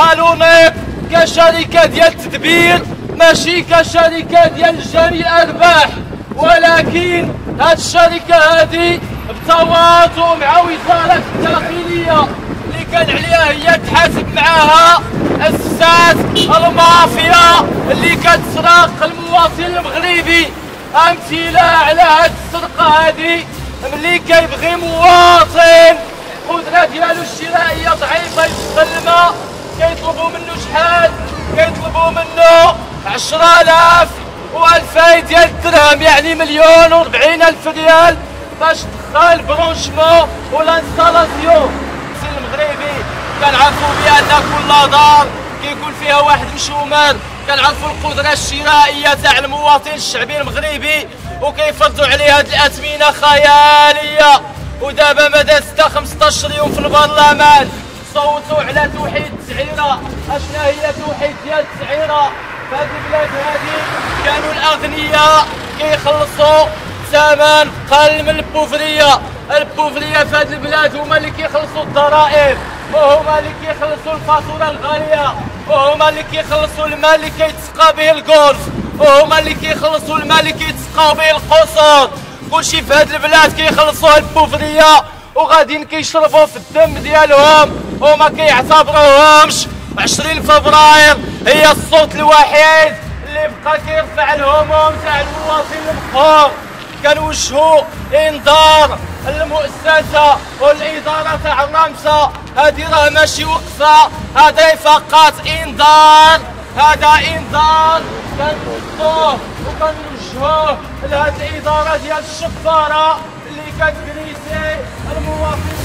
سالونيق كشركة ديال التدبير، ماشي كشركة ديال جني أرباح، ولكن هاد الشركة هادي بتواطؤ مع وزارة الداخلية اللي كان عليها هي تحاسب معاها أساس المافيا اللي كتسرق المواطن المغربي. أمثلة على هاد السرقة هادي، ملي كيبغي مواطن القدرة ديالو الشرائية ضعيفة يدخل الماء، كيطلبوا منه شحال؟ كيطلبوا منه 10,000 و2000 ديال الدرهم، يعني 1,040,000 ريال باش تدخل برونشمون ولا انستالاسيون. السي المغربي كنعرفوا بأن كل دار كيكون فيها واحد مشومر، كنعرفوا القدرة الشرائية تاع المواطن الشعبي المغربي وكيفرضوا عليه هاد الأثمنة خيالية. ودابا مدى 15 يوم في البرلمان صوتوا على توحيد التسعيرة. اشنا هي توحيد ديال التسعيرة؟ فهاد البلاد هادي كانوا الأغنياء كيخلصوا ثمن قل من البوفرية. البوفرية في هاد البلاد هما اللي كيخلصوا الضرائب، وهما اللي كيخلصوا الفاتورة الغالية، وهما اللي كيخلصوا المال اللي كيتسقى به الكولف، وهما اللي كيخلصوا المال اللي كيتسقاو به القصور. كلشي في هاد البلاد كيخلصوها البوفرية وغاديين كيشربوا في الدم ديالهم وما كيعتبروهمش. 20 فبراير هي الصوت الوحيد اللي بقى كيرفع الهموم تاع المواطن المقهور. كنوجهوا انذار المؤسسة والإدارة تاع الرمسة، هادي راه ماشي وقفة، هذا فقط انذار، هذا انذار كنردوه وكنوجهوه لهاد الإدارة ديال الشفارة اللي كتكريسي المواطن